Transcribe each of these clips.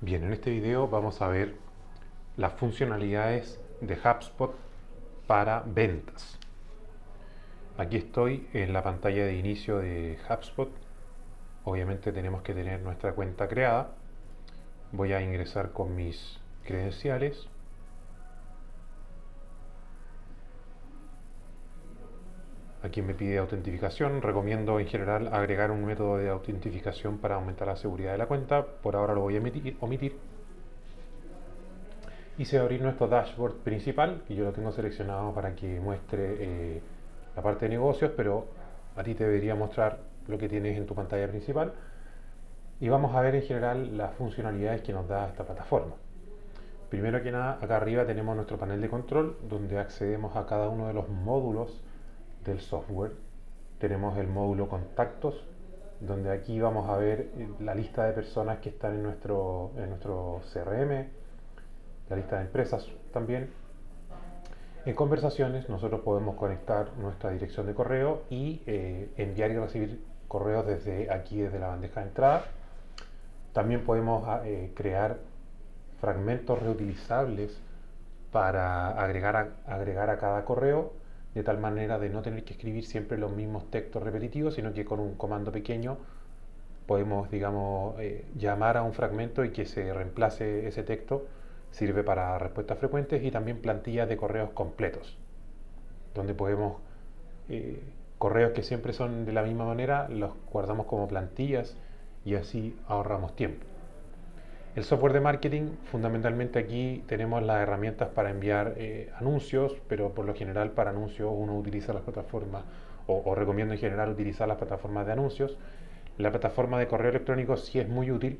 Bien, en este video vamos a ver las funcionalidades de HubSpot para ventas. Aquí estoy en la pantalla de inicio de HubSpot. Obviamente tenemos que tener nuestra cuenta creada. Voy a ingresar con mis credenciales. Aquí me pide autentificación. Recomiendo en general agregar un método de autentificación para aumentar la seguridad de la cuenta. Por ahora lo voy a omitir. Y se va a abrir nuestro dashboard principal, que yo lo tengo seleccionado para que muestre la parte de negocios, pero a ti te debería mostrar lo que tienes en tu pantalla principal. Y vamos a ver en general las funcionalidades que nos da esta plataforma. Primero que nada, acá arriba tenemos nuestro panel de control, donde accedemos a cada uno de los módulos del software. Tenemos el módulo contactos, donde aquí vamos a ver la lista de personas que están en nuestro CRM, la lista de empresas también. En conversaciones nosotros podemos conectar nuestra dirección de correo y enviar y recibir correos desde aquí, desde la bandeja de entrada. También podemos crear fragmentos reutilizables para agregar a cada correo, de tal manera de no tener que escribir siempre los mismos textos repetitivos, sino que con un comando pequeño podemos, digamos, llamar a un fragmento y que se reemplace ese texto. Sirve para respuestas frecuentes y también plantillas de correos completos, donde podemos correos que siempre son de la misma manera, los guardamos como plantillas y así ahorramos tiempo. El software de marketing, fundamentalmente aquí tenemos las herramientas para enviar anuncios, pero por lo general para anuncios uno utiliza las plataformas o recomiendo en general utilizar las plataformas de anuncios. La plataforma de correo electrónico sí es muy útil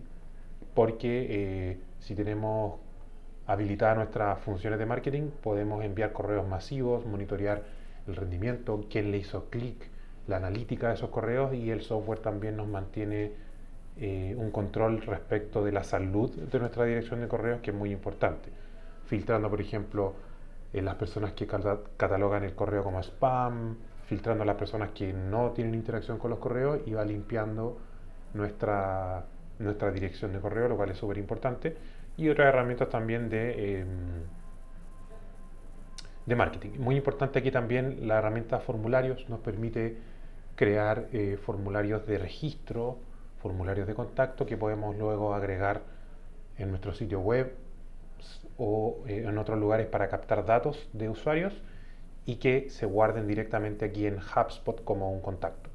porque si tenemos habilitadas nuestras funciones de marketing, podemos enviar correos masivos, monitorear el rendimiento, quién le hizo clic, la analítica de esos correos, y el software también nos mantiene un control respecto de la salud de nuestra dirección de correos, que es muy importante. Filtrando, por ejemplo, las personas que catalogan el correo como spam, filtrando a las personas que no tienen interacción con los correos, y va limpiando nuestra dirección de correo, lo cual es súper importante. Y otras herramientas también de marketing. Muy importante aquí también la herramienta formularios, nos permite crear formularios de registro, formularios de contacto que podemos luego agregar en nuestro sitio web o en otros lugares para captar datos de usuarios y que se guarden directamente aquí en HubSpot como un contacto.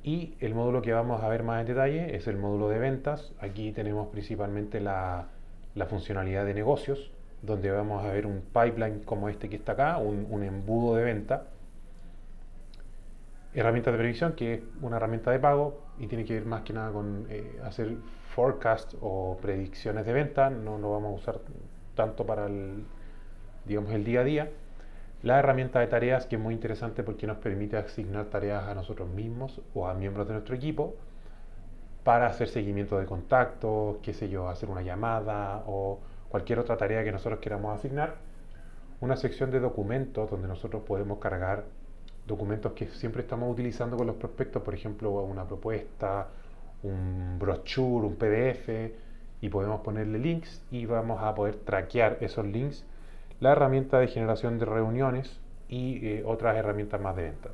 Y el módulo que vamos a ver más en detalle es el módulo de ventas. Aquí tenemos principalmente la funcionalidad de negocios, donde vamos a ver un pipeline como este que está acá, un embudo de venta. Herramientas de previsión, que es una herramienta de pago y tiene que ver más que nada con hacer forecast o predicciones de venta. No lo vamos a usar tanto para digamos, el día a día. La herramienta de tareas, que es muy interesante porque nos permite asignar tareas a nosotros mismos o a miembros de nuestro equipo para hacer seguimiento de contactos, qué sé yo, hacer una llamada o cualquier otra tarea que nosotros queramos asignar. Una sección de documentos donde nosotros podemos cargar documentos que siempre estamos utilizando con los prospectos, por ejemplo, una propuesta, un brochure, un PDF, y podemos ponerle links y vamos a poder traquear esos links. La herramienta de generación de reuniones y otras herramientas más de venta.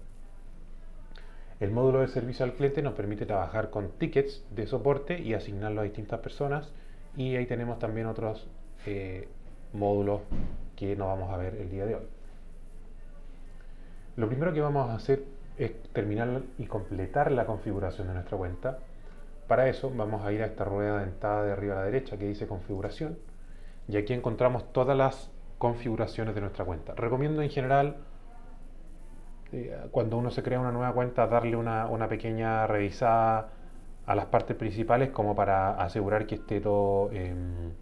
El módulo de servicio al cliente nos permite trabajar con tickets de soporte y asignarlo a distintas personas, y ahí tenemos también otros módulos que no vamos a ver el día de hoy. Lo primero que vamos a hacer es terminar y completar la configuración de nuestra cuenta. Para eso vamos a ir a esta rueda dentada de arriba a la derecha que dice configuración, y aquí encontramos todas las configuraciones de nuestra cuenta. Recomiendo en general cuando uno se crea una nueva cuenta darle una pequeña revisada a las partes principales como para asegurar que esté todo en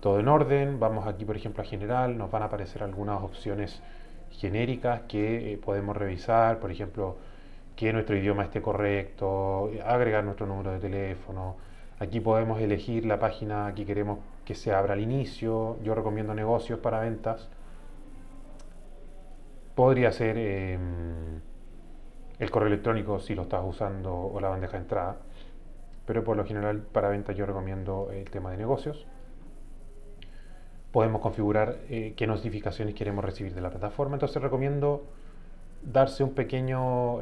orden. Vamos aquí por ejemplo a general, nos van a aparecer algunas opciones genéricas que podemos revisar, por ejemplo que nuestro idioma esté correcto, agregar nuestro número de teléfono. Aquí podemos elegir la página que queremos que se abra al inicio. Yo recomiendo negocios para ventas. Podría ser el correo electrónico si lo estás usando o la bandeja de entrada. pero por lo general para ventas yo recomiendo el tema de negocios. Podemos configurar qué notificaciones queremos recibir de la plataforma, entonces recomiendo darse un pequeño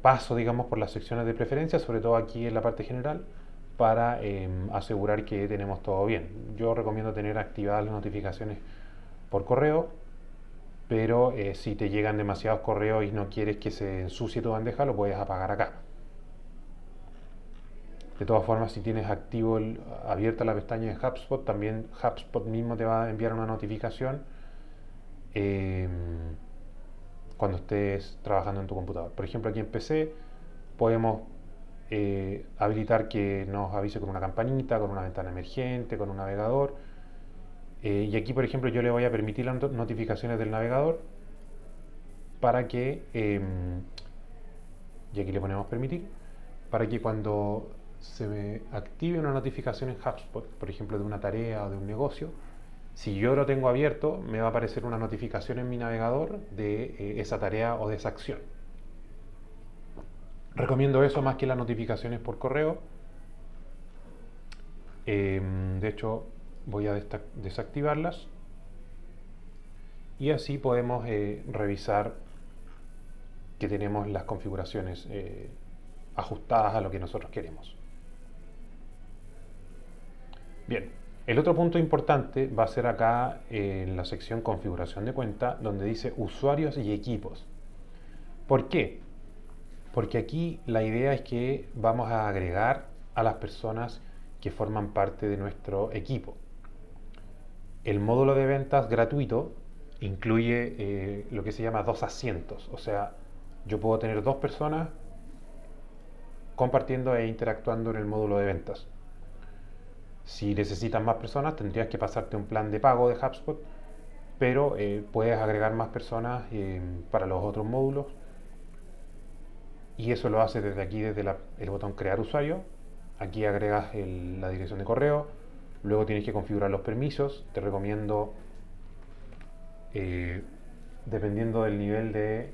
paso, digamos, por las secciones de preferencias, sobre todo aquí en la parte general, para asegurar que tenemos todo bien. Yo recomiendo tener activadas las notificaciones por correo, pero si te llegan demasiados correos y no quieres que se ensucie tu bandeja, lo puedes apagar acá. De todas formas, si tienes abierta la pestaña de HubSpot, también HubSpot mismo te va a enviar una notificación eh, cuando estés trabajando en tu computador. Por ejemplo, aquí en PC podemos habilitar que nos avise con una campanita, con una ventana emergente, con un navegador. Y aquí, por ejemplo, yo le voy a permitir las notificaciones del navegador para que, y aquí le ponemos permitir, para que cuando se me active una notificación en HubSpot, por ejemplo, de una tarea o de un negocio, si yo lo tengo abierto, me va a aparecer una notificación en mi navegador de esa tarea o de esa acción. Recomiendo eso más que las notificaciones por correo. De hecho, voy a desactivarlas y así podemos revisar que tenemos las configuraciones ajustadas a lo que nosotros queremos. Bien, el otro punto importante va a ser acá en la sección configuración de cuenta, donde dice usuarios y equipos. ¿Por qué? Porque aquí la idea es que vamos a agregar a las personas que forman parte de nuestro equipo. El módulo de ventas gratuito incluye lo que se llama 2 asientos, o sea, yo puedo tener 2 personas compartiendo e interactuando en el módulo de ventas. Si necesitas más personas, tendrías que pasarte un plan de pago de HubSpot, pero puedes agregar más personas para los otros módulos y eso lo haces desde aquí, desde el botón crear usuario. Aquí agregas la dirección de correo, luego tienes que configurar los permisos. Te recomiendo, dependiendo del nivel de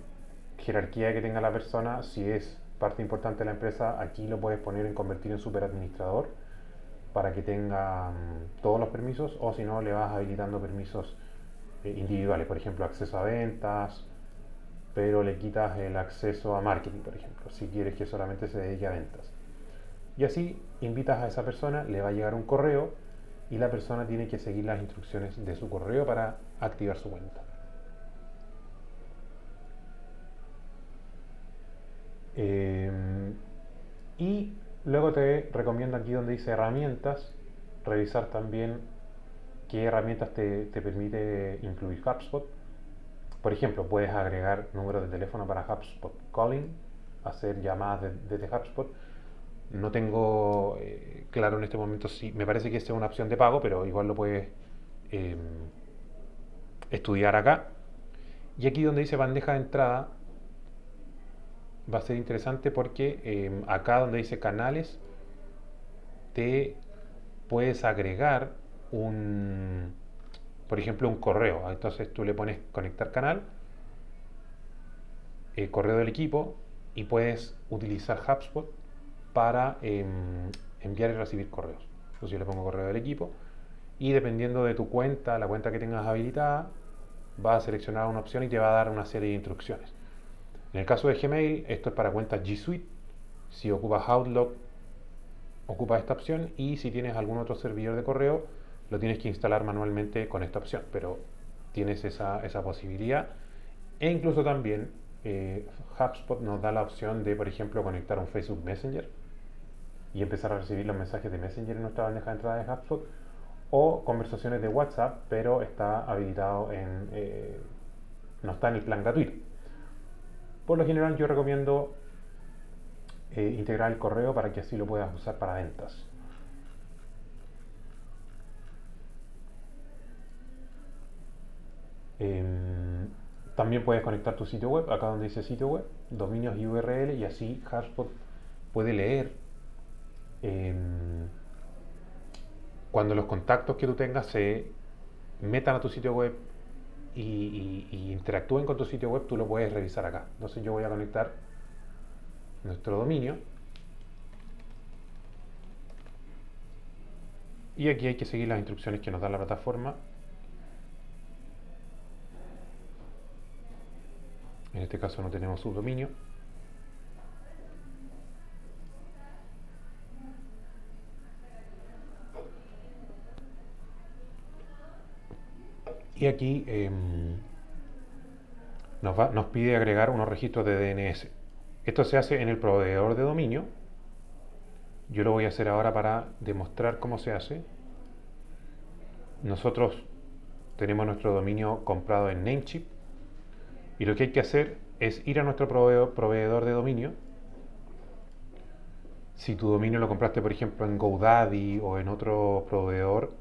jerarquía que tenga la persona, si es parte importante de la empresa, aquí lo puedes poner en convertir en superadministrador para que tenga todos los permisos, o si no, le vas habilitando permisos individuales, por ejemplo, acceso a ventas, pero le quitas el acceso a marketing, por ejemplo, si quieres que solamente se dedique a ventas. Y así invitas a esa persona, le va a llegar un correo y la persona tiene que seguir las instrucciones de su correo para activar su cuenta. Y luego te recomiendo aquí donde dice herramientas, revisar también qué herramientas te permite incluir HubSpot. Por ejemplo, puedes agregar números de teléfono para HubSpot Calling, hacer llamadas desde HubSpot. No tengo claro en este momento si me parece que esta es una opción de pago, pero igual lo puedes eh, estudiar acá. Y aquí donde dice bandeja de entrada va a ser interesante porque acá donde dice canales te puedes agregar por ejemplo, un correo. Entonces tú le pones conectar canal, el correo del equipo, y puedes utilizar HubSpot para enviar y recibir correos. Entonces yo le pongo correo del equipo y dependiendo de tu cuenta, la cuenta que tengas habilitada, va a seleccionar una opción y te va a dar una serie de instrucciones. En el caso de Gmail, esto es para cuentas G Suite. Si ocupas Outlook, ocupa esta opción, y si tienes algún otro servidor de correo, lo tienes que instalar manualmente con esta opción, pero tienes esa posibilidad. E incluso también HubSpot nos da la opción de, por ejemplo, conectar un Facebook Messenger y empezar a recibir los mensajes de Messenger en nuestra bandeja de entrada de HubSpot, o conversaciones de WhatsApp, pero está habilitado no está en el plan gratuito. Por lo general yo recomiendo integrar el correo para que así lo puedas usar para ventas. También puedes conectar tu sitio web, acá donde dice sitio web, dominios y URL, y así HubSpot puede leer cuando los contactos que tú tengas se metan a tu sitio web y interactúen con tu sitio web, tú lo puedes revisar acá. Entonces yo voy a conectar nuestro dominio. Y aquí hay que seguir las instrucciones que nos da la plataforma. En este caso no tenemos subdominio. Y aquí nos pide agregar unos registros de DNS. Esto se hace en el proveedor de dominio. Yo lo voy a hacer ahora para demostrar cómo se hace. Nosotros tenemos nuestro dominio comprado en Namecheap y lo que hay que hacer es ir a nuestro proveedor de dominio. Si tu dominio lo compraste, por ejemplo, en GoDaddy o en otro proveedor,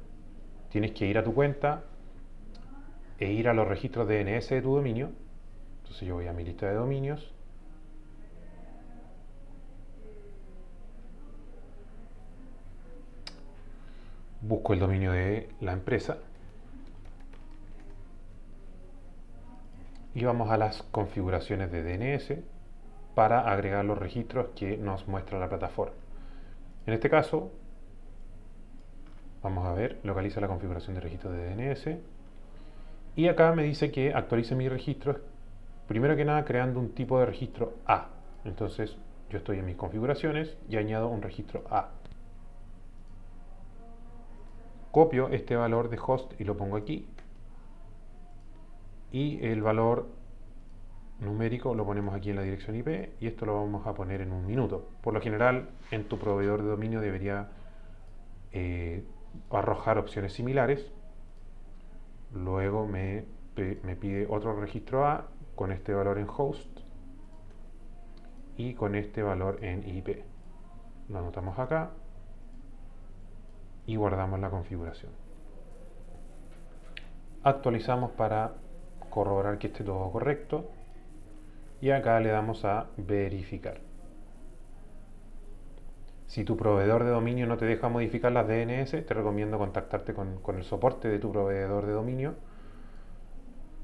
tienes que ir a tu cuenta e ir a los registros DNS de tu dominio. Entonces yo voy a mi lista de dominios. Busco el dominio de la empresa. Y vamos a las configuraciones de DNS para agregar los registros que nos muestra la plataforma. En este caso, vamos a ver, localiza la configuración de registro de DNS. Y acá me dice que actualice mis registros, primero que nada creando un tipo de registro A. Entonces yo estoy en mis configuraciones y añado un registro A. Copio este valor de host y lo pongo aquí. Y el valor numérico lo ponemos aquí en la dirección IP y esto lo vamos a poner en un minuto. Por lo general, en tu proveedor de dominio debería arrojar opciones similares. Luego me pide otro registro A con este valor en host y con este valor en IP. Lo anotamos acá y guardamos la configuración. Actualizamos para corroborar que esté todo correcto y acá le damos a verificar. Si tu proveedor de dominio no te deja modificar las DNS, te recomiendo contactarte con el soporte de tu proveedor de dominio.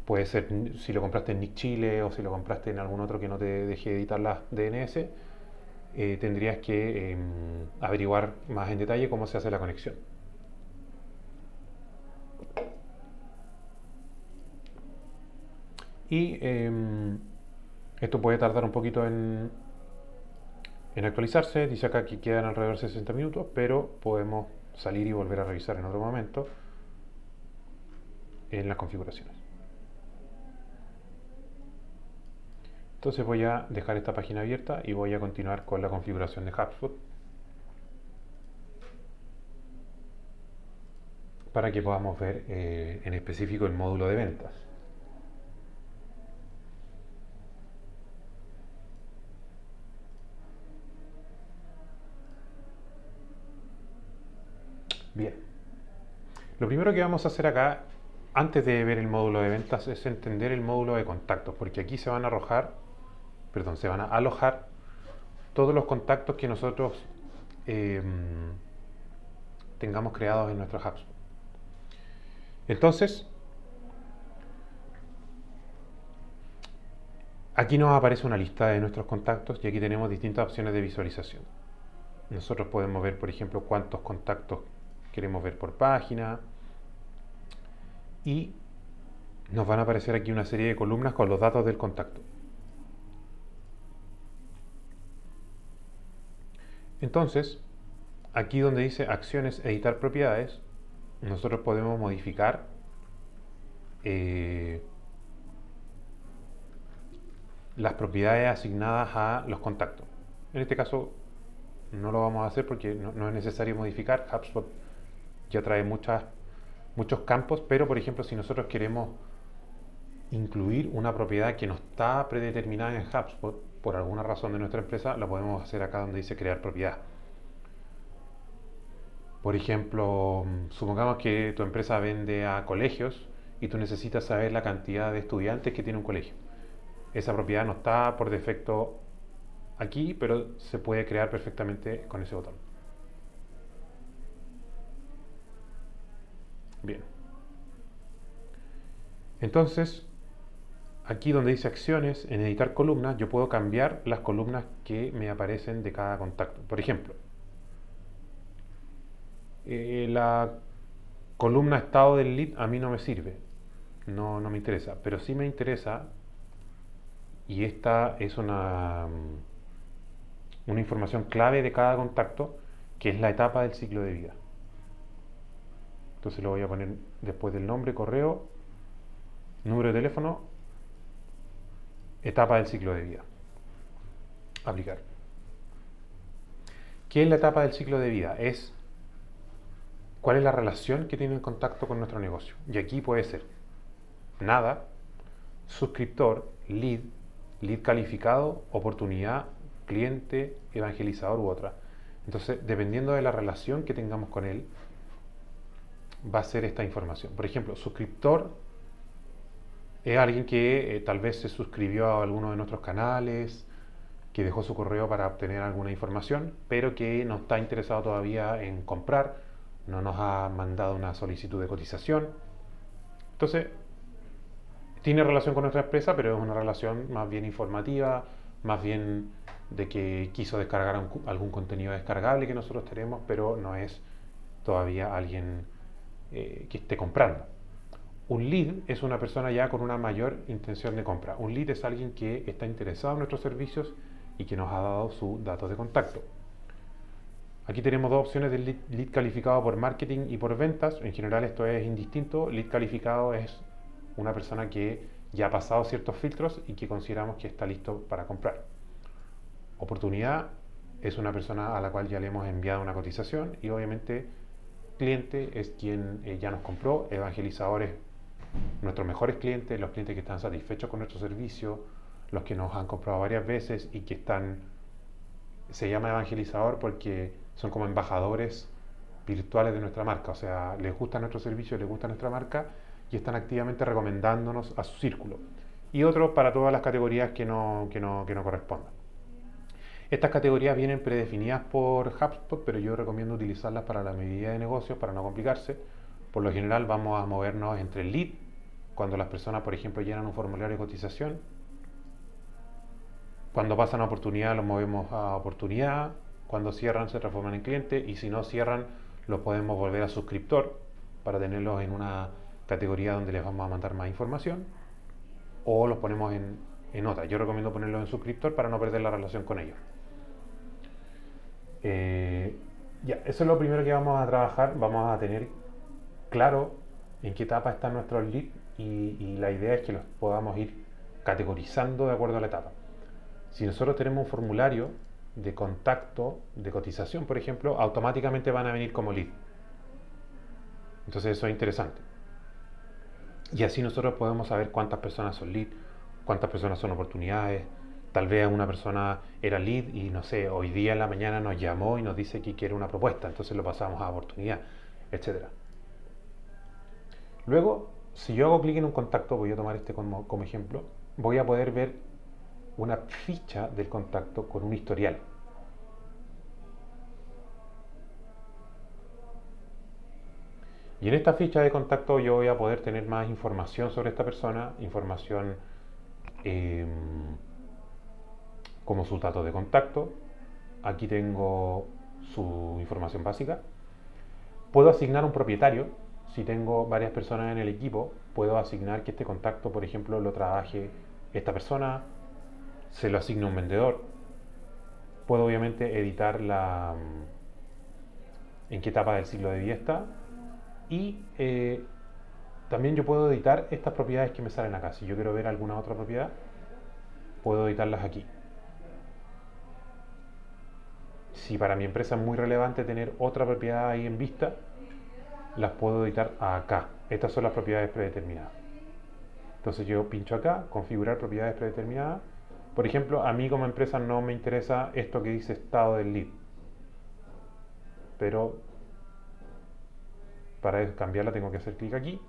Puede ser si lo compraste en Nick Chile o si lo compraste en algún otro que no te deje editar las DNS, tendrías que averiguar más en detalle cómo se hace la conexión. Y esto puede tardar un poquito en actualizarse. Dice acá que quedan alrededor de 60 minutos, pero podemos salir y volver a revisar en otro momento en las configuraciones. Entonces voy a dejar esta página abierta y voy a continuar con la configuración de HubSpot para que podamos ver en específico el módulo de ventas. Bien, lo primero que vamos a hacer acá, antes de ver el módulo de ventas, es entender el módulo de contactos, porque aquí se van a alojar todos los contactos que nosotros tengamos creados en nuestro HubSpot. Entonces, aquí nos aparece una lista de nuestros contactos y aquí tenemos distintas opciones de visualización. Nosotros podemos ver, por ejemplo, cuántos contactos queremos ver por página y nos van a aparecer aquí una serie de columnas con los datos del contacto. Entonces, aquí donde dice acciones, editar propiedades, nosotros podemos modificar las propiedades asignadas a los contactos. En este caso no lo vamos a hacer porque no es necesario modificar. HubSpot ya trae muchos campos, pero por ejemplo si nosotros queremos incluir una propiedad que no está predeterminada en HubSpot por alguna razón de nuestra empresa, lo podemos hacer acá donde dice crear propiedad. Por ejemplo, supongamos que tu empresa vende a colegios y tú necesitas saber la cantidad de estudiantes que tiene un colegio. Esa propiedad no está por defecto aquí, pero se puede crear perfectamente con ese botón. Bien. Entonces, aquí donde dice acciones, en editar columnas, yo puedo cambiar las columnas que me aparecen de cada contacto. Por ejemplo, la columna estado del lead a mí no me sirve, no me interesa, pero sí me interesa, y esta es una información clave de cada contacto, que es la etapa del ciclo de vida. Entonces lo voy a poner después del nombre, correo, número de teléfono, etapa del ciclo de vida. Aplicar. ¿Qué es la etapa del ciclo de vida? Es cuál es la relación que tiene el contacto con nuestro negocio. Y aquí puede ser nada, suscriptor, lead calificado, oportunidad, cliente, evangelizador u otra. Entonces, dependiendo de la relación que tengamos con él, va a ser esta información. Por ejemplo, suscriptor es alguien que tal vez se suscribió a alguno de nuestros canales, que dejó su correo para obtener alguna información, pero que no está interesado todavía en comprar, no nos ha mandado una solicitud de cotización. Entonces, tiene relación con nuestra empresa, pero es una relación más bien informativa, más bien de que quiso descargar algún contenido descargable que nosotros tenemos, pero no es todavía alguien que esté comprando. Un lead es una persona ya con una mayor intención de compra. Un lead es alguien que está interesado en nuestros servicios y que nos ha dado sus datos de contacto. Aquí tenemos dos opciones de lead calificado por marketing y por ventas. En general esto es indistinto. Lead calificado es una persona que ya ha pasado ciertos filtros y que consideramos que está listo para comprar. Oportunidad es una persona a la cual ya le hemos enviado una cotización, y obviamente cliente es quien ya nos compró. Evangelizadores, nuestros mejores clientes, los clientes que están satisfechos con nuestro servicio, los que nos han comprado varias veces y que están, se llama evangelizador porque son como embajadores virtuales de nuestra marca, o sea, les gusta nuestro servicio, les gusta nuestra marca y están activamente recomendándonos a su círculo. Y otros para todas las categorías que no correspondan. Estas categorías vienen predefinidas por HubSpot, pero yo recomiendo utilizarlas para la medida de negocios para no complicarse. Por lo general vamos a movernos entre el lead, cuando las personas, por ejemplo, llenan un formulario de cotización. Cuando pasan a oportunidad, los movemos a oportunidad. Cuando cierran, se transforman en cliente. Y si no cierran, los podemos volver a suscriptor para tenerlos en una categoría donde les vamos a mandar más información. O los ponemos en otra. Yo recomiendo ponerlos en suscriptor para no perder la relación con ellos. Ya, eso es lo primero que vamos a trabajar. Vamos a tener claro en qué etapa están nuestros leads, y la idea es que los podamos ir categorizando de acuerdo a la etapa. Si nosotros tenemos un formulario de contacto, de cotización, por ejemplo, automáticamente van a venir como lead. Entonces eso es interesante. Y así nosotros podemos saber cuántas personas son lead, cuántas personas son oportunidades. Tal vez una persona era lead y no sé, hoy día en la mañana nos llamó y nos dice que quiere una propuesta, entonces lo pasamos a oportunidad, etcétera. Luego, si yo hago clic en un contacto, voy a tomar este como ejemplo, voy a poder ver una ficha del contacto con un historial. Y en esta ficha de contacto yo voy a poder tener más información sobre esta persona, información eh, como sus datos de contacto. Aquí tengo su información básica. Puedo asignar un propietario. Si tengo varias personas en el equipo, puedo asignar que este contacto, por ejemplo, lo trabaje esta persona, se lo asigne un vendedor. Puedo obviamente editar en qué etapa del ciclo de vida está, y también yo puedo editar estas propiedades que me salen acá. Si yo quiero ver alguna otra propiedad, puedo editarlas aquí. Si para mi empresa es muy relevante tener otra propiedad ahí en vista, las puedo editar acá. Estas son las propiedades predeterminadas. Entonces yo pincho acá, configurar propiedades predeterminadas. Por ejemplo, a mí como empresa no me interesa esto que dice estado del lead, pero para cambiarla tengo que hacer clic aquí.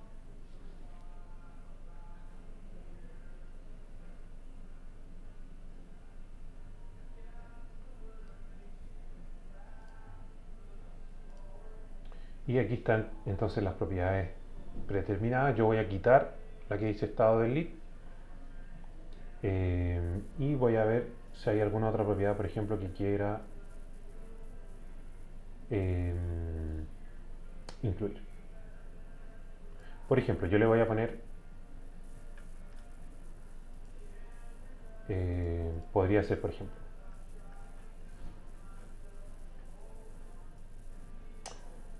Y aquí están entonces las propiedades predeterminadas. Yo voy a quitar la que dice estado del lead Y voy a ver si hay alguna otra propiedad, por ejemplo, que quiera eh, incluir. Por ejemplo, yo le voy a poner, podría ser, por ejemplo,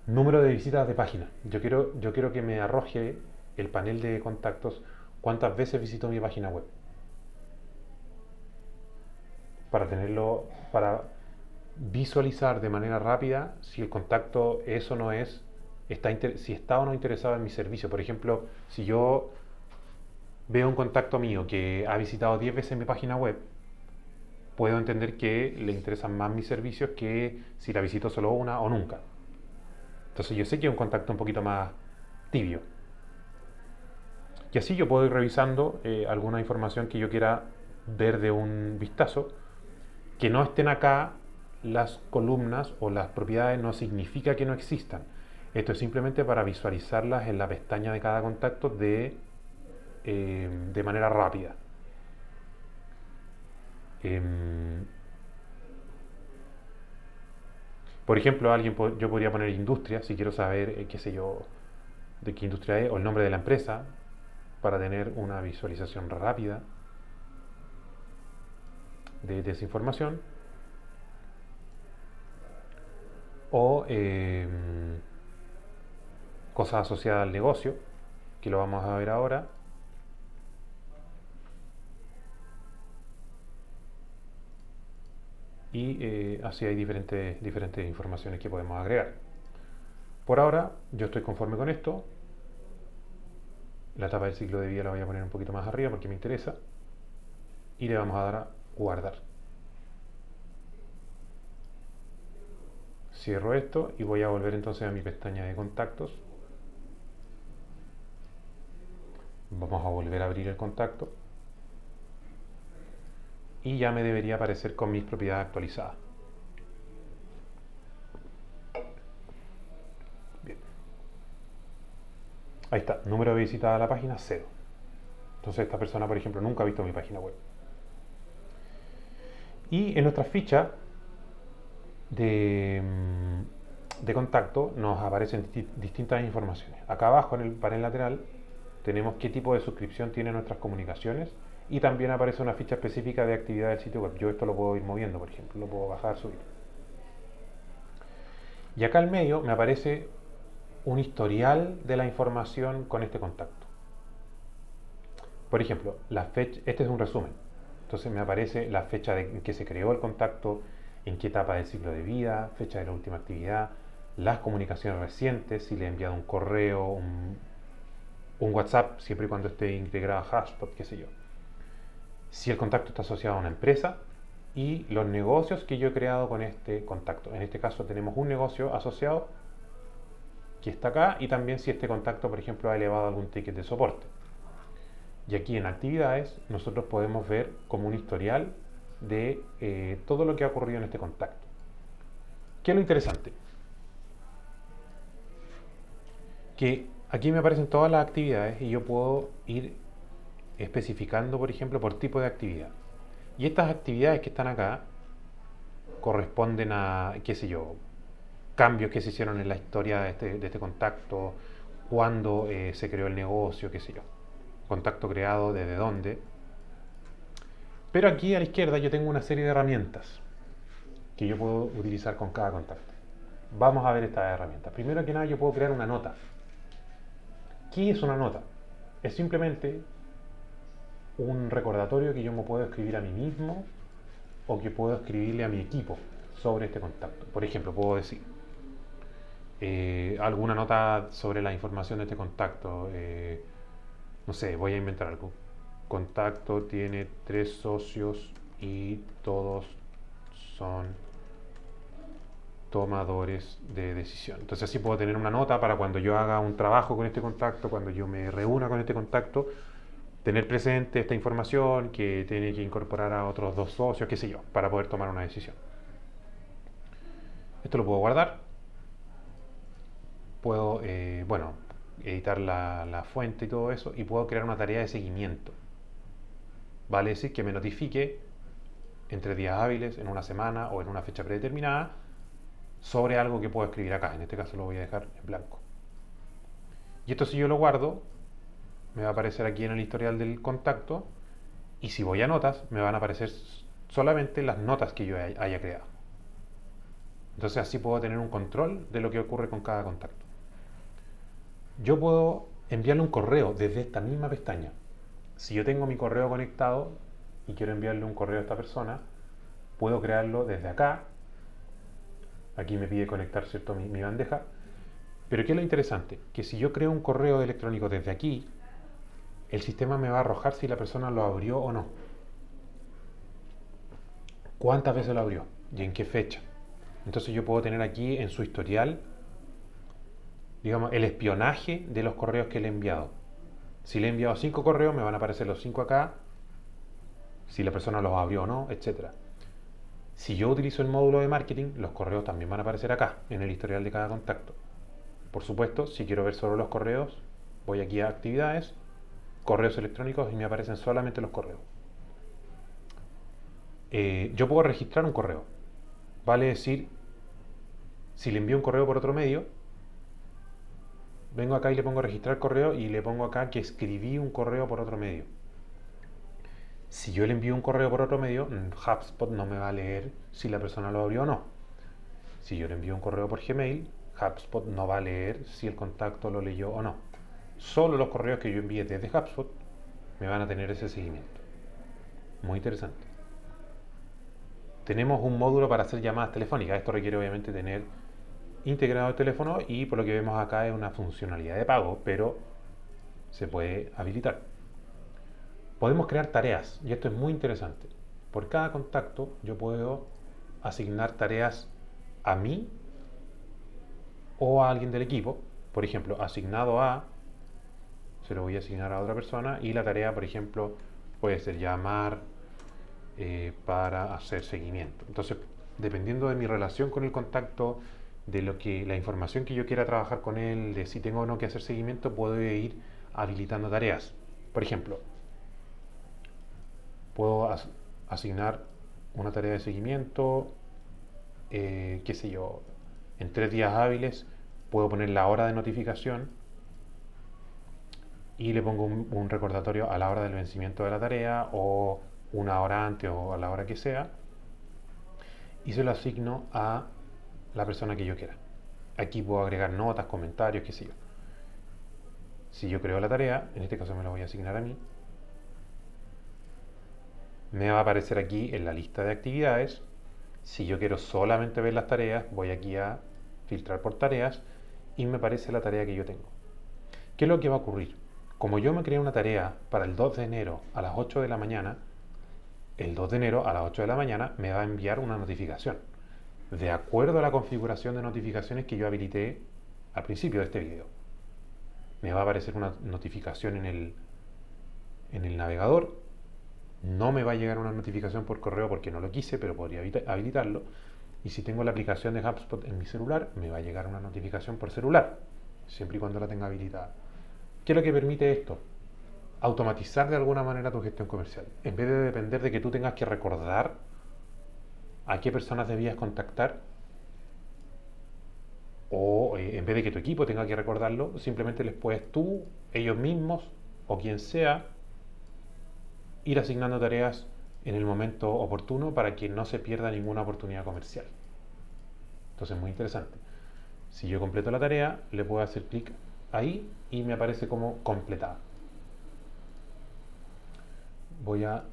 número de visitas de página. Yo quiero que me arroje el panel de contactos cuántas veces visitó mi página web. Para tenerlo, para visualizar de manera rápida si el contacto es o no es, si está o no interesado en mi servicio. Por ejemplo, si yo veo un contacto mío que ha visitado 10 veces mi página web, puedo entender que le interesan más mis servicios que si la visito solo una o nunca. Entonces yo sé que es un contacto un poquito más tibio. Y así yo puedo ir revisando alguna información que yo quiera ver de un vistazo. Que no estén acá las columnas o las propiedades no significa que no existan. Esto es simplemente para visualizarlas en la pestaña de cada contacto de manera rápida. Em, por ejemplo, yo podría poner industria si quiero saber, qué sé yo, de qué industria es, o el nombre de la empresa, para tener una visualización rápida de esa información. O cosas asociadas al negocio, que lo vamos a ver ahora. Y así hay diferentes informaciones que podemos agregar. Por ahora yo estoy conforme con esto. La etapa del ciclo de vida la voy a poner un poquito más arriba porque me interesa. Y le vamos a dar a guardar. Cierro esto y voy a volver entonces a mi pestaña de contactos. Vamos a volver a abrir el contacto. Y ya me debería aparecer con mis propiedades actualizadas. Bien. Ahí está, número de visitas a la página 0. Entonces esta persona, por ejemplo, nunca ha visto mi página web. Y en nuestra ficha de contacto nos aparecen distintas informaciones. Acá abajo en el panel lateral tenemos qué tipo de suscripción tienen nuestras comunicaciones y también aparece una ficha específica de actividad del sitio web. Yo esto lo puedo ir moviendo, por ejemplo, lo puedo bajar, subir. Y acá al medio me aparece un historial de la información con este contacto. Por ejemplo, este es un resumen. Entonces me aparece la fecha en que se creó el contacto, en qué etapa del ciclo de vida, fecha de la última actividad, las comunicaciones recientes, si le he enviado un correo, un WhatsApp, siempre y cuando esté integrado a Hashpot, qué sé yo. Si el contacto está asociado a una empresa y los negocios que yo he creado con este contacto. En este caso tenemos un negocio asociado que está acá y también si este contacto, por ejemplo, ha elevado algún ticket de soporte. Y aquí en actividades nosotros podemos ver como un historial de todo lo que ha ocurrido en este contacto. ¿Qué es lo interesante? Que aquí me aparecen todas las actividades y yo puedo ir especificando, por ejemplo, por tipo de actividad. Y estas actividades que están acá corresponden a, qué sé yo, cambios que se hicieron en la historia de este contacto, cuándo se creó el negocio, qué sé yo. Contacto creado, desde dónde. Pero aquí a la izquierda yo tengo una serie de herramientas que yo puedo utilizar con cada contacto. Vamos a ver estas herramientas. Primero que nada yo puedo crear una nota. ¿Qué es una nota? Es simplemente un recordatorio que yo me puedo escribir a mí mismo o que puedo escribirle a mi equipo sobre este contacto. Por ejemplo, puedo decir alguna nota sobre la información de este contacto. No sé, voy a inventar algo. Contacto tiene 3 socios y todos son tomadores de decisión. Entonces así puedo tener una nota para cuando yo haga un trabajo con este contacto, cuando yo me reúna con este contacto, tener presente esta información que tiene que incorporar a otros 2 socios, qué sé yo, para poder tomar una decisión. Esto lo puedo guardar. Puedo, bueno, editar la fuente y todo eso y puedo crear una tarea de seguimiento. Vale decir que me notifique entre días hábiles, en una semana o en una fecha predeterminada, sobre algo que puedo escribir acá. En este caso lo voy a dejar en blanco. Y esto, si yo lo guardo, me va a aparecer aquí en el historial del contacto, y si voy a notas, me van a aparecer solamente las notas que yo haya creado. Entonces así puedo tener un control de lo que ocurre con cada contacto. Yo puedo enviarle un correo desde esta misma pestaña. Si yo tengo mi correo conectado y quiero enviarle un correo a esta persona, puedo crearlo desde acá. Aquí me pide conectar, ¿cierto?, mi bandeja. Pero ¿qué es lo interesante? Que si yo creo un correo electrónico desde aquí, el sistema me va a arrojar si la persona lo abrió o no. ¿Cuántas veces lo abrió? ¿Y en qué fecha? Entonces yo puedo tener aquí en su historial, digamos, el espionaje de los correos que le he enviado. Si le he enviado 5 correos, me van a aparecer los 5 acá, si la persona los abrió o no, etc. Si yo utilizo el módulo de marketing, los correos también van a aparecer acá, en el historial de cada contacto. Por supuesto, si quiero ver solo los correos, voy aquí a actividades, correos electrónicos, y me aparecen solamente los correos. Yo puedo registrar un correo. Vale decir, si le envío un correo por otro medio, vengo acá y le pongo registrar correo y le pongo acá que escribí un correo por otro medio. Si yo le envío un correo por otro medio, HubSpot no me va a leer si la persona lo abrió o no. Si yo le envío un correo por Gmail, HubSpot no va a leer si el contacto lo leyó o no. Solo los correos que yo envíe desde HubSpot me van a tener ese seguimiento. Muy interesante. Tenemos un módulo para hacer llamadas telefónicas. Esto requiere obviamente tener integrado el teléfono, y por lo que vemos acá es una funcionalidad de pago, pero se puede habilitar. Podemos crear tareas, y esto es muy interesante. Por cada contacto yo puedo asignar tareas a mí o a alguien del equipo. Por ejemplo, asignado a, se lo voy a asignar a otra persona, y la tarea, por ejemplo, puede ser llamar para hacer seguimiento. Entonces, dependiendo de mi relación con el contacto, de la información que yo quiera trabajar con él, de si tengo o no que hacer seguimiento, puedo ir habilitando tareas. Por ejemplo, puedo asignar una tarea de seguimiento, qué sé yo, en 3 días hábiles puedo poner la hora de notificación y le pongo un recordatorio a la hora del vencimiento de la tarea, o una hora antes o a la hora que sea, y se lo asigno a la persona que yo quiera. Aquí puedo agregar notas, comentarios, qué sé yo. Si yo creo la tarea, en este caso me la voy a asignar a mí, me va a aparecer aquí en la lista de actividades. Si yo quiero solamente ver las tareas, voy aquí a filtrar por tareas y me aparece la tarea que yo tengo. ¿Qué es lo que va a ocurrir? Como yo me creé una tarea para el 2 de enero a las 8 de la mañana, el 2 de enero a las 8 de la mañana me va a enviar una notificación, de acuerdo a la configuración de notificaciones que yo habilité al principio de este video. Me va a aparecer una notificación en el navegador. No me va a llegar una notificación por correo porque no lo quise, pero podría habilitarlo. Y si tengo la aplicación de HubSpot en mi celular, me va a llegar una notificación por celular, siempre y cuando la tenga habilitada. ¿Qué es lo que permite esto? Automatizar de alguna manera tu gestión comercial. En vez de depender de que tú tengas que recordar a qué personas debías contactar, o en vez de que tu equipo tenga que recordarlo, simplemente les puedes tú, ellos mismos o quien sea, ir asignando tareas en el momento oportuno para que no se pierda ninguna oportunidad comercial. Entonces, muy interesante. Si yo completo la tarea, le puedo hacer clic ahí y me aparece como completada. Voy a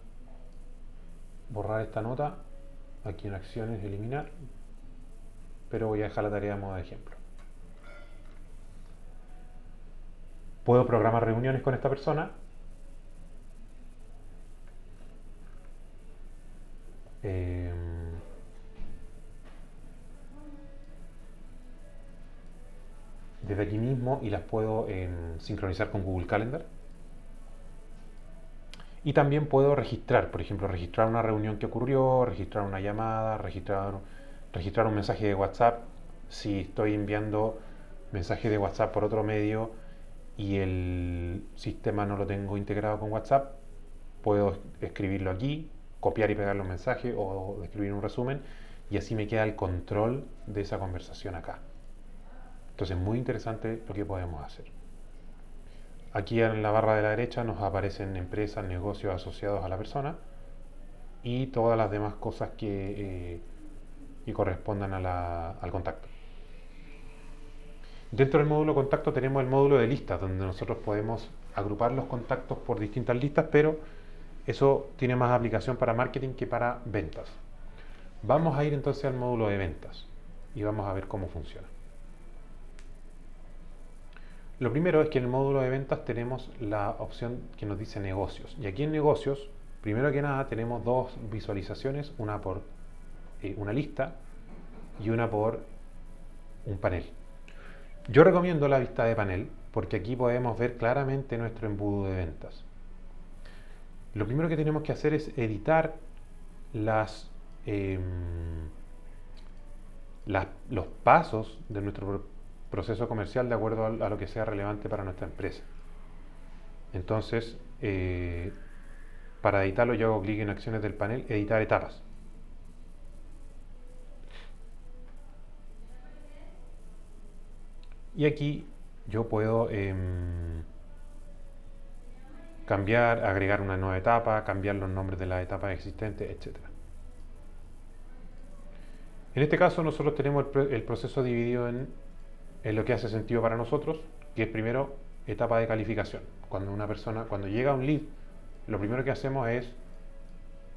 borrar esta nota aquí en acciones, eliminar, pero voy a dejar la tarea a modo de ejemplo. Puedo programar reuniones con esta persona. Desde aquí mismo, y las puedo sincronizar con Google Calendar. Y también puedo registrar, por ejemplo, registrar una reunión que ocurrió, registrar una llamada, registrar un mensaje de WhatsApp. Si estoy enviando mensaje de WhatsApp por otro medio y el sistema no lo tengo integrado con WhatsApp, puedo escribirlo aquí, copiar y pegar los mensajes o escribir un resumen y así me queda el control de esa conversación acá. Entonces, muy interesante lo que podemos hacer. Aquí en la barra de la derecha nos aparecen empresas, negocios asociados a la persona y todas las demás cosas que correspondan al contacto. Dentro del módulo contacto tenemos el módulo de listas, donde nosotros podemos agrupar los contactos por distintas listas, pero eso tiene más aplicación para marketing que para ventas. Vamos a ir entonces al módulo de ventas y vamos a ver cómo funciona. Lo primero es que en el módulo de ventas tenemos la opción que nos dice negocios. Y aquí en negocios, primero que nada, tenemos dos visualizaciones, una por una lista y una por un panel. Yo recomiendo la vista de panel porque aquí podemos ver claramente nuestro embudo de ventas. Lo primero que tenemos que hacer es editar los pasos de nuestro proceso comercial de acuerdo a lo que sea relevante para nuestra empresa. Entonces, para editarlo yo hago clic en acciones del panel, editar etapas. Y aquí yo puedo cambiar, agregar una nueva etapa, cambiar los nombres de las etapas existentes, etc. En este caso nosotros tenemos el proceso dividido en lo que hace sentido para nosotros, que es primero etapa de calificación. Cuando llega un lead, lo primero que hacemos es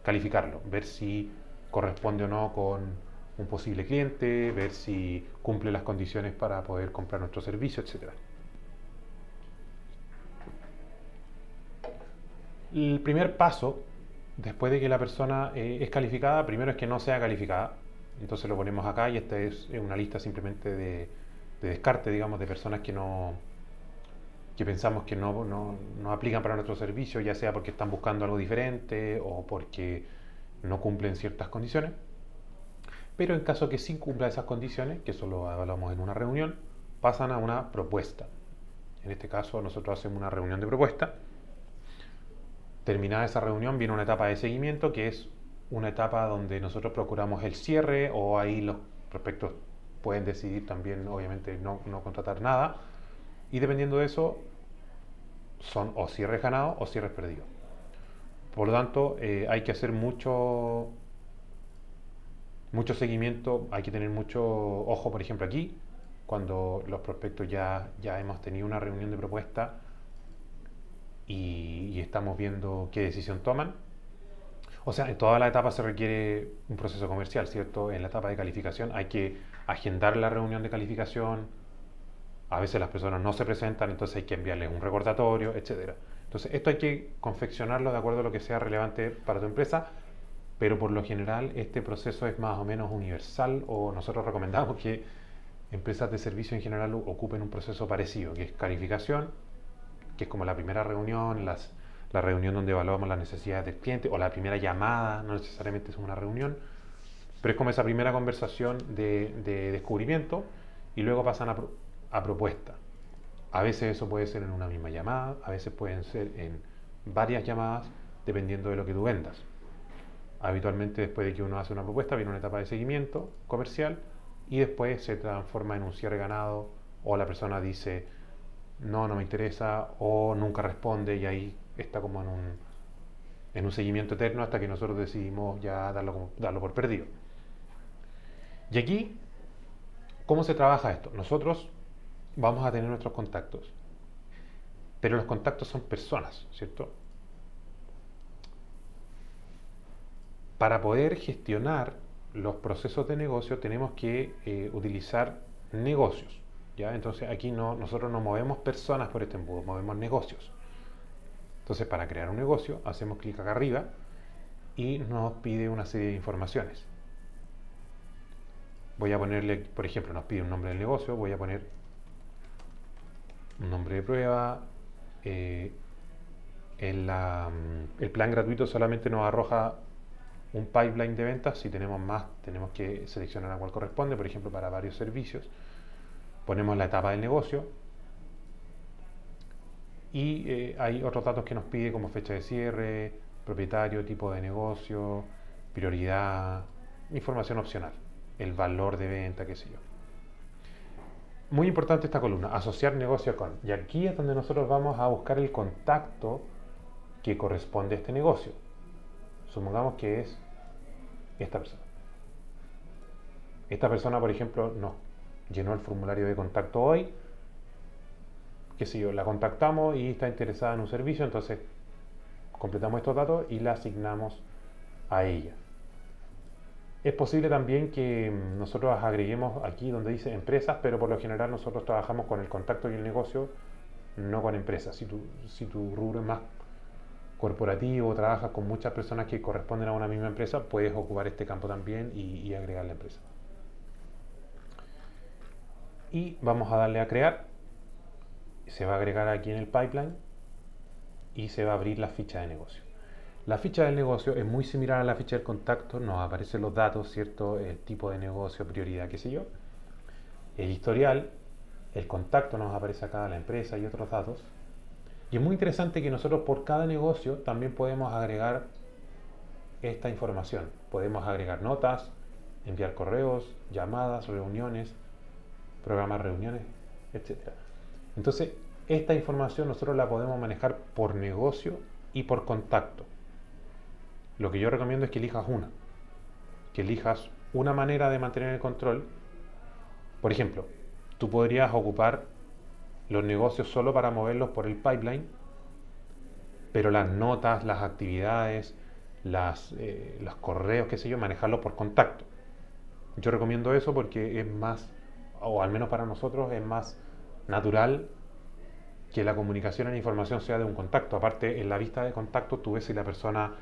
calificarlo, ver si corresponde o no con un posible cliente, ver si cumple las condiciones para poder comprar nuestro servicio, etc. El primer paso, después de que la persona es calificada, primero es que no sea calificada. Entonces lo ponemos acá y esta es una lista simplemente de descarte, digamos, de personas que pensamos que no aplican para nuestro servicio, ya sea porque están buscando algo diferente o porque no cumplen ciertas condiciones. Pero en caso que sí cumpla esas condiciones, que eso lo evaluamos en una reunión, pasan a una propuesta. En este caso nosotros hacemos una reunión de propuesta. Terminada esa reunión viene una etapa de seguimiento, que es una etapa donde nosotros procuramos el cierre, o ahí los prospectos pueden decidir también, obviamente, no contratar nada. Y dependiendo de eso, son o cierres ganados o cierres perdidos. Por lo tanto, hay que hacer mucho seguimiento, hay que tener mucho ojo, por ejemplo, aquí, cuando los prospectos ya hemos tenido una reunión de propuesta y estamos viendo qué decisión toman. O sea, en toda la etapa se requiere un proceso comercial, ¿cierto? En la etapa de calificación hay que agendar la reunión de calificación. A veces las personas no se presentan, entonces hay que enviarles un recordatorio, etc. Entonces, esto hay que confeccionarlo de acuerdo a lo que sea relevante para tu empresa, pero por lo general este proceso es más o menos universal, o nosotros recomendamos que empresas de servicio en general ocupen un proceso parecido, que es calificación, que es como la primera reunión, la reunión donde evaluamos las necesidades del cliente, o la primera llamada, no necesariamente es una reunión, pero es como esa primera conversación de descubrimiento, y luego pasan a propuesta. A veces eso puede ser en una misma llamada, a veces pueden ser en varias llamadas, dependiendo de lo que tú vendas. Habitualmente, después de que uno hace una propuesta, viene una etapa de seguimiento comercial y después se transforma en un cierre ganado, o la persona dice no me interesa, o nunca responde, y ahí está como en un seguimiento eterno hasta que nosotros decidimos ya darlo por perdido. Y aquí, ¿cómo se trabaja esto? Nosotros vamos a tener nuestros contactos, pero los contactos son personas, ¿cierto? Para poder gestionar los procesos de negocio tenemos que utilizar negocios, ¿ya? Entonces aquí nosotros no movemos personas por este embudo, movemos negocios. Entonces, para crear un negocio hacemos clic acá arriba y nos pide una serie de informaciones. Voy a ponerle, por ejemplo, nos pide un nombre del negocio, voy a poner un nombre de prueba. El plan gratuito solamente nos arroja un pipeline de ventas. Si tenemos más, tenemos que seleccionar a cuál corresponde, por ejemplo, para varios servicios. Ponemos la etapa del negocio y hay otros datos que nos pide, como fecha de cierre, propietario, tipo de negocio, prioridad, información opcional, el valor de venta, qué sé yo. Muy importante esta columna, asociar negocio con. Y aquí es donde nosotros vamos a buscar el contacto que corresponde a este negocio. Supongamos que es esta persona. Esta persona, por ejemplo, nos llenó el formulario de contacto hoy, qué sé yo, la contactamos y está interesada en un servicio, entonces completamos estos datos y la asignamos a ella. Es posible también que nosotros agreguemos aquí donde dice empresas, pero por lo general nosotros trabajamos con el contacto y el negocio, no con empresas. Si tu rubro es más corporativo, trabajas con muchas personas que corresponden a una misma empresa, puedes ocupar este campo también y agregar la empresa. Y vamos a darle a crear. Se va a agregar aquí en el pipeline y se va a abrir la ficha de negocio. La ficha del negocio es muy similar a la ficha del contacto, nos aparecen los datos, ¿cierto? El tipo de negocio, prioridad, qué sé yo. El historial, el contacto nos aparece acá, la empresa y otros datos. Y es muy interesante que nosotros por cada negocio también podemos agregar esta información. Podemos agregar notas, enviar correos, llamadas, reuniones, programar reuniones, etc. Entonces, esta información nosotros la podemos manejar por negocio y por contacto. Lo que yo recomiendo es que elijas una. Que elijas una manera de mantener el control. Por ejemplo, tú podrías ocupar los negocios solo para moverlos por el pipeline, pero las notas, las actividades, los correos, qué sé yo, manejarlos por contacto. Yo recomiendo eso porque es más, o al menos para nosotros, es más natural que la comunicación e la información sea de un contacto. Aparte, en la vista de contacto tú ves si la persona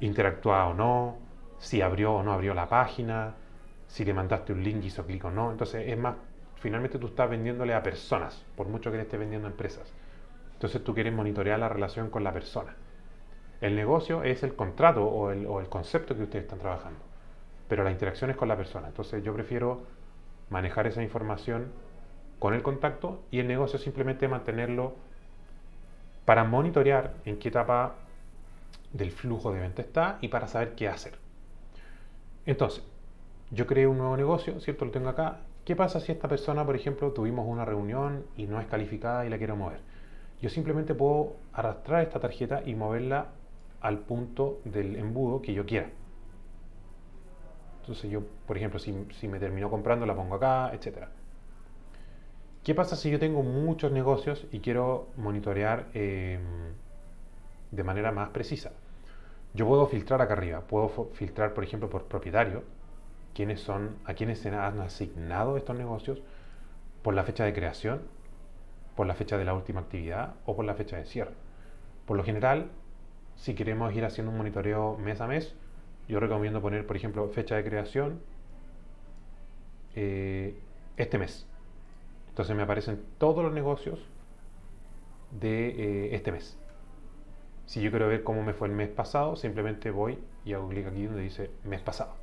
interactúa o no, si abrió o no abrió la página, si le mandaste un link y hizo clic o no. Entonces es más, finalmente tú estás vendiéndole a personas, por mucho que le estés vendiendo a empresas. Entonces tú quieres monitorear la relación con la persona. El negocio es el contrato o el concepto que ustedes están trabajando, pero la interacción es con la persona. Entonces yo prefiero manejar esa información con el contacto y el negocio simplemente mantenerlo para monitorear en qué etapa del flujo de venta está y para saber qué hacer. Entonces, yo creé un nuevo negocio, ¿cierto? Lo tengo acá. ¿Qué pasa si esta persona, por ejemplo, tuvimos una reunión y no es calificada y la quiero mover? Yo simplemente puedo arrastrar esta tarjeta y moverla al punto del embudo que yo quiera. Entonces yo, por ejemplo, si me terminó comprando, la pongo acá, etc. ¿Qué pasa si yo tengo muchos negocios y quiero monitorear de manera más precisa? Yo puedo filtrar acá arriba, puedo filtrar, por ejemplo, por propietario, a quienes se han asignado estos negocios, por la fecha de creación, por la fecha de la última actividad o por la fecha de cierre. Por lo general, si queremos ir haciendo un monitoreo mes a mes, yo recomiendo poner, por ejemplo, fecha de creación este mes. Entonces me aparecen todos los negocios de este mes. Si yo quiero ver cómo me fue el mes pasado, simplemente voy y hago clic aquí donde dice mes pasado.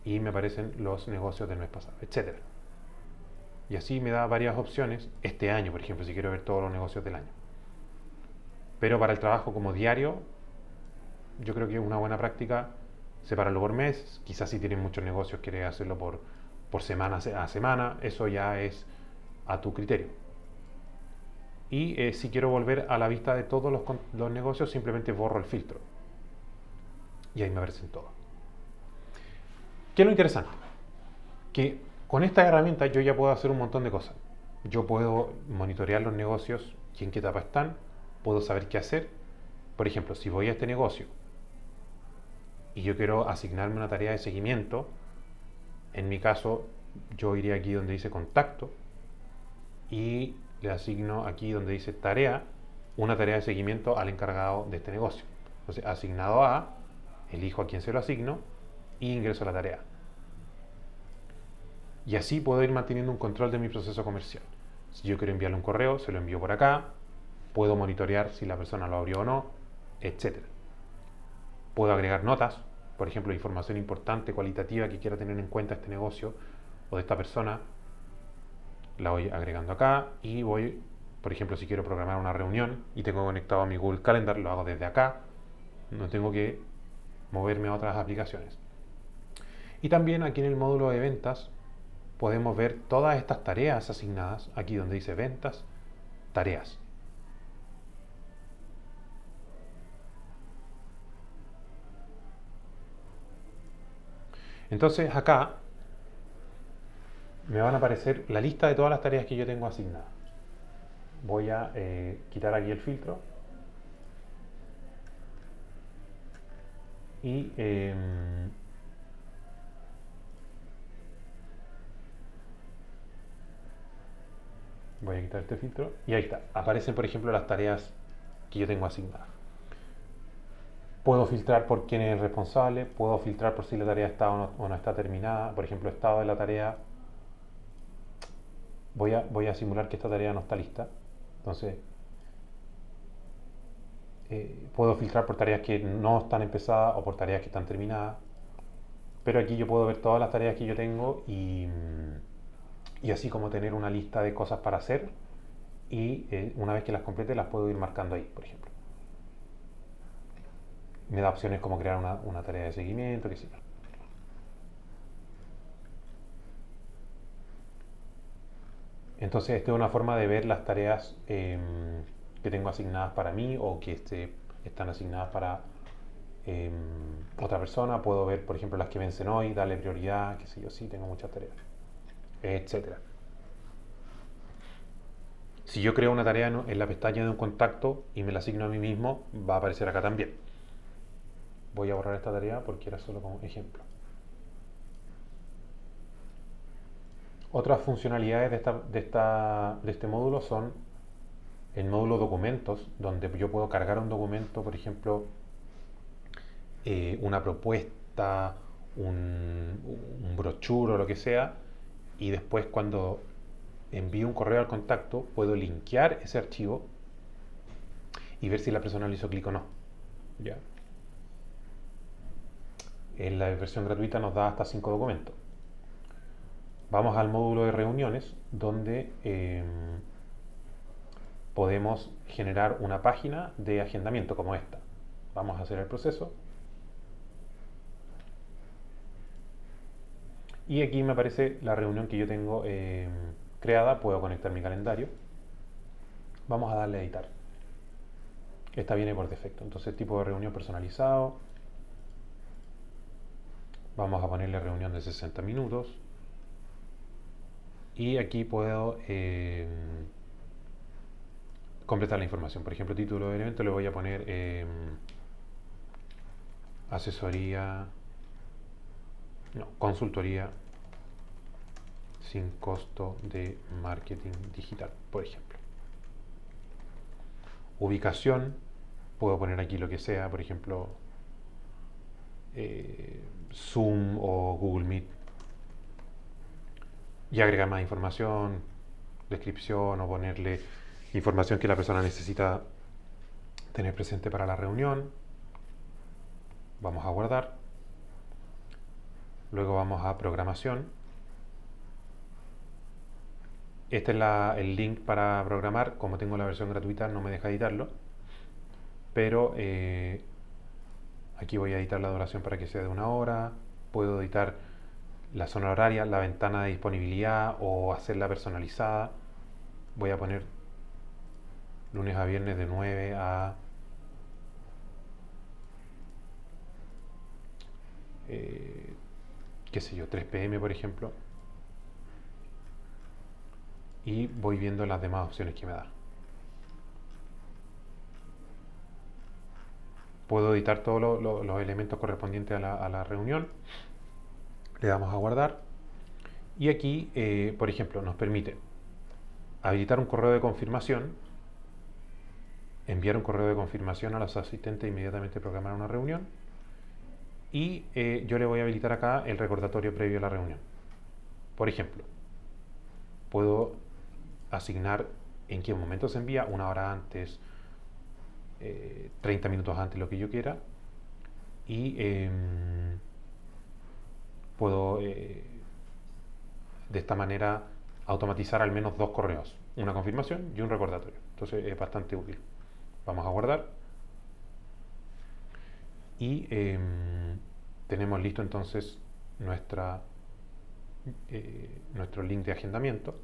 Y me aparecen los negocios del mes pasado, etc. Y así me da varias opciones. Este año, por ejemplo, si quiero ver todos los negocios del año. Pero para el trabajo como diario, yo creo que es una buena práctica separarlo por mes. Quizás si tienes muchos negocios, quieres hacerlo por semana a semana. Eso ya es a tu criterio. Y si quiero volver a la vista de todos los negocios, simplemente borro el filtro. Y ahí me aparecen todos. ¿Qué es lo interesante? Que con esta herramienta yo ya puedo hacer un montón de cosas. Yo puedo monitorear los negocios y en qué etapa están. Puedo saber qué hacer. Por ejemplo, si voy a este negocio y yo quiero asignarme una tarea de seguimiento, en mi caso yo iría aquí donde dice contacto y le asigno aquí donde dice tarea, una tarea de seguimiento al encargado de este negocio. Entonces, asignado a, elijo a quién se lo asigno y ingreso a la tarea. Y así puedo ir manteniendo un control de mi proceso comercial. Si yo quiero enviarle un correo, se lo envío por acá, puedo monitorear si la persona lo abrió o no, etc. Puedo agregar notas, por ejemplo, información importante, cualitativa que quiera tener en cuenta este negocio o de esta persona, la voy agregando acá y voy, por ejemplo, si quiero programar una reunión y tengo conectado a mi Google Calendar, lo hago desde acá no tengo que moverme a otras aplicaciones. Y también aquí en el módulo de ventas podemos ver todas estas tareas asignadas, aquí donde dice ventas, tareas. Entonces acá me van a aparecer la lista de todas las tareas que yo tengo asignadas. Voy a quitar aquí el filtro y voy a quitar este filtro y ahí está. Aparecen, por ejemplo, las tareas que yo tengo asignadas. Puedo filtrar por quién es el responsable, puedo filtrar por si la tarea está o no está terminada. Por ejemplo, estado de la tarea. Voy a simular que esta tarea no está lista. Entonces, puedo filtrar por tareas que no están empezadas o por tareas que están terminadas. Pero aquí yo puedo ver todas las tareas que yo tengo y así como tener una lista de cosas para hacer y una vez que las complete las puedo ir marcando ahí, por ejemplo. Me da opciones como crear una tarea de seguimiento, qué sé yo. Entonces, esta es una forma de ver las tareas que tengo asignadas para mí o que están asignadas para otra persona. Puedo ver, por ejemplo, las que vencen hoy, darle prioridad, qué sé yo, sí, tengo muchas tareas, etcétera. Si yo creo una tarea en la pestaña de un contacto y me la asigno a mí mismo, va a aparecer acá también. Voy a borrar esta tarea porque era solo como ejemplo. Otras funcionalidades de este módulo son el módulo documentos, donde yo puedo cargar un documento, por ejemplo, una propuesta, un brochure o lo que sea, y después cuando envío un correo al contacto puedo linkear ese archivo y ver si la persona le hizo clic o no. ¿Ya? En la versión gratuita nos da hasta 5 documentos. Vamos al módulo de reuniones, donde podemos generar una página de agendamiento como esta. Vamos a hacer el proceso. Y aquí me aparece la reunión que yo tengo creada. Puedo conectar mi calendario. Vamos a darle a editar. Esta viene por defecto. Entonces, tipo de reunión personalizado. Vamos a ponerle reunión de 60 minutos. Y aquí puedo completar la información. Por ejemplo, título del evento le voy a poner asesoría, no, consultoría sin costo de marketing digital, por ejemplo. Ubicación, puedo poner aquí lo que sea, por ejemplo, Zoom o Google Meet. Y agregar más información, descripción o ponerle información que la persona necesita tener presente para la reunión. Vamos a guardar. Luego vamos a programación. Este es el link para programar. Como tengo la versión gratuita no me deja editarlo. Pero aquí voy a editar la duración para que sea de 1 hora. Puedo editar la zona horaria, la ventana de disponibilidad o hacerla personalizada. Voy a poner lunes a viernes de 9 a qué sé yo, 3 pm por ejemplo. Y voy viendo las demás opciones que me da. Puedo editar todos los elementos correspondientes a la reunión. Le damos a guardar. Y aquí, por ejemplo, nos permite habilitar un correo de confirmación, enviar un correo de confirmación a los asistentes e inmediatamente programar una reunión. Y yo le voy a habilitar acá el recordatorio previo a la reunión. Por ejemplo, puedo asignar en qué momento se envía, 1 hora antes, 30 minutos antes, lo que yo quiera. Y puedo de esta manera automatizar al menos 2 correos, una confirmación y un recordatorio. Entonces es bastante útil. Vamos a guardar. y tenemos listo entonces nuestro link de agendamiento.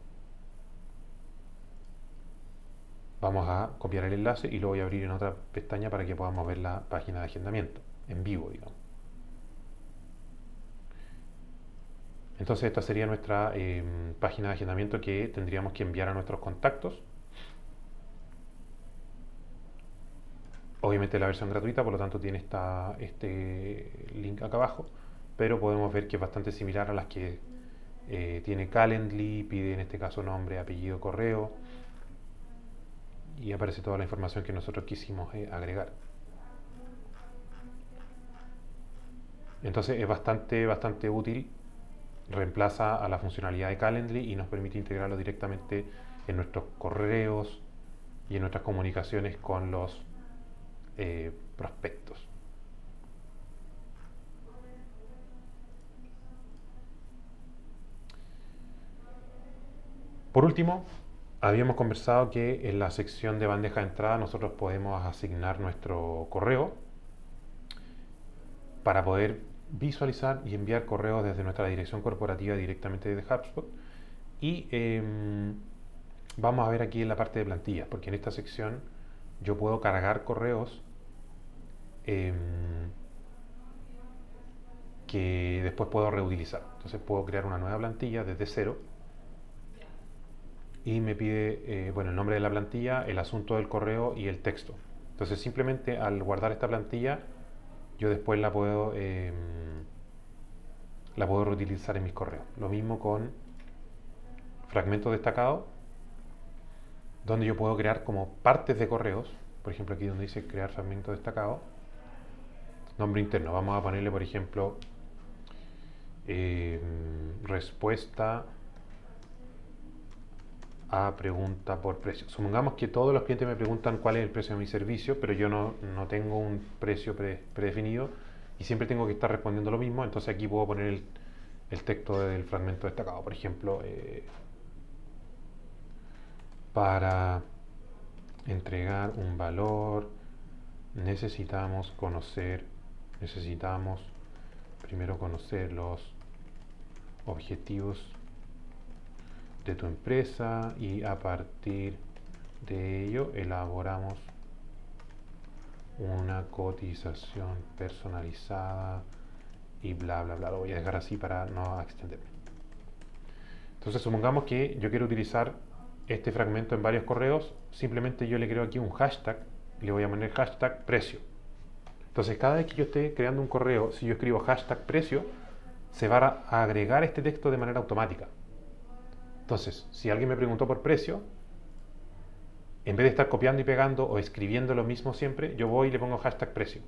Vamos a copiar el enlace y lo voy a abrir en otra pestaña para que podamos ver la página de agendamiento en vivo, digamos. Entonces esta sería nuestra página de agendamiento que tendríamos que enviar a nuestros contactos. Obviamente la versión gratuita, por lo tanto tiene este link acá abajo, pero podemos ver que es bastante similar a las que tiene Calendly, pide en este caso nombre, apellido, correo, y aparece toda la información que nosotros quisimos agregar. Entonces es bastante útil, reemplaza a la funcionalidad de Calendly y nos permite integrarlo directamente en nuestros correos y en nuestras comunicaciones con los prospectos. Por último, habíamos conversado que en la sección de bandeja de entrada nosotros podemos asignar nuestro correo para poder visualizar y enviar correos desde nuestra dirección corporativa directamente desde HubSpot. Y vamos a ver aquí en la parte de plantillas, porque en esta sección yo puedo cargar correos que después puedo reutilizar. Entonces puedo crear una nueva plantilla desde cero y me pide el nombre de la plantilla, el asunto del correo y el texto. Entonces simplemente al guardar esta plantilla yo después la puedo reutilizar en mis correos. Lo mismo con fragmentos destacados, donde yo puedo crear como partes de correos. Por ejemplo, aquí donde dice crear fragmento destacado, nombre interno. Vamos a ponerle, por ejemplo, respuesta a pregunta por precio. Supongamos que todos los clientes me preguntan cuál es el precio de mi servicio, pero yo no tengo un precio predefinido y siempre tengo que estar respondiendo lo mismo. Entonces aquí puedo poner el texto del fragmento destacado. Por ejemplo, para entregar un valor necesitamos primero conocer los objetivos de tu empresa y a partir de ello elaboramos una cotización personalizada y bla bla bla. Lo voy a dejar así para no extenderme. Entonces supongamos que yo quiero utilizar este fragmento en varios correos. Simplemente yo le creo aquí un hashtag y le voy a poner hashtag precio. Entonces cada vez que yo esté creando un correo, si yo escribo hashtag precio, se va a agregar este texto de manera automática. Entonces, si alguien me preguntó por precio, en vez de estar copiando y pegando o escribiendo lo mismo siempre, yo voy y le pongo hashtag precio.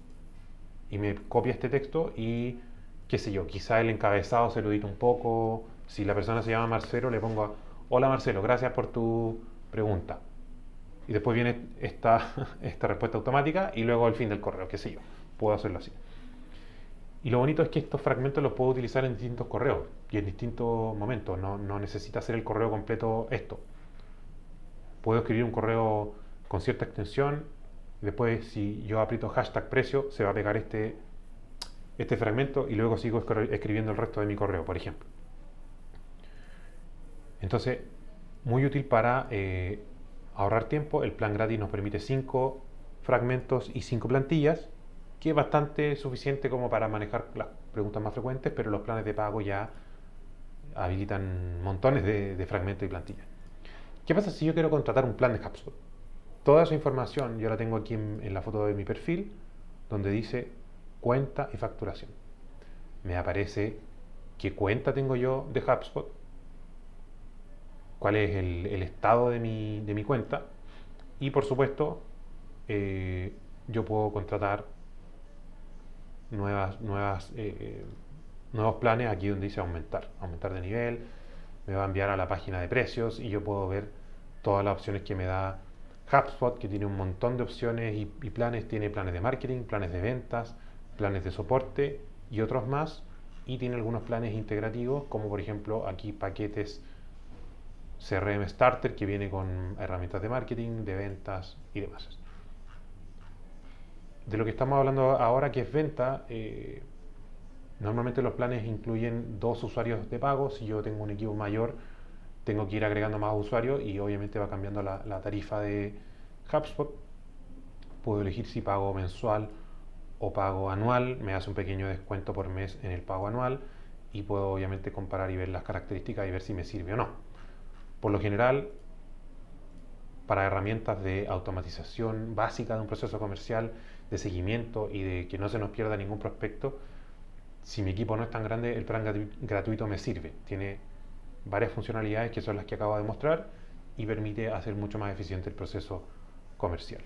Y me copia este texto y, qué sé yo, quizá el encabezado se lo edito un poco. Si la persona se llama Marcelo, le pongo, hola Marcelo, gracias por tu pregunta. Y después viene esta respuesta automática y luego el fin del correo, qué sé yo. Puedo hacerlo así. Y lo bonito es que estos fragmentos los puedo utilizar en distintos correos y en distintos momentos. No necesita hacer el correo completo esto. Puedo escribir un correo con cierta extensión. Después, si yo aprieto hashtag precio, se va a pegar este fragmento y luego sigo escribiendo el resto de mi correo, por ejemplo. Entonces, muy útil para ahorrar tiempo. El plan gratis nos permite 5 fragmentos y 5 plantillas, que es bastante suficiente como para manejar las preguntas más frecuentes, pero los planes de pago ya habilitan montones de fragmentos y plantillas. ¿Qué pasa si yo quiero contratar un plan de HubSpot? Toda esa información yo la tengo aquí en la foto de mi perfil, donde dice cuenta y facturación. Me aparece qué cuenta tengo yo de HubSpot, cuál es el estado de mi cuenta y por supuesto yo puedo contratar nuevos planes aquí donde dice aumentar de nivel. Me va a enviar a la página de precios y yo puedo ver todas las opciones que me da HubSpot, que tiene un montón de opciones y planes. Tiene planes de marketing, planes de ventas, planes de soporte y otros más, y tiene algunos planes integrativos como por ejemplo aquí paquetes CRM Starter, que viene con herramientas de marketing, de ventas y demás. De lo que estamos hablando ahora, que es venta, normalmente los planes incluyen dos usuarios de pago. Si yo tengo un equipo mayor, tengo que ir agregando más usuarios y obviamente va cambiando la tarifa de HubSpot. Puedo elegir si pago mensual o pago anual, me hace un pequeño descuento por mes en el pago anual y puedo obviamente comparar y ver las características y ver si me sirve o no. Por lo general, para herramientas de automatización básica de un proceso comercial, de seguimiento y de que no se nos pierda ningún prospecto, si mi equipo no es tan grande, el plan gratuito me sirve. Tiene varias funcionalidades que son las que acabo de mostrar y permite hacer mucho más eficiente el proceso comercial.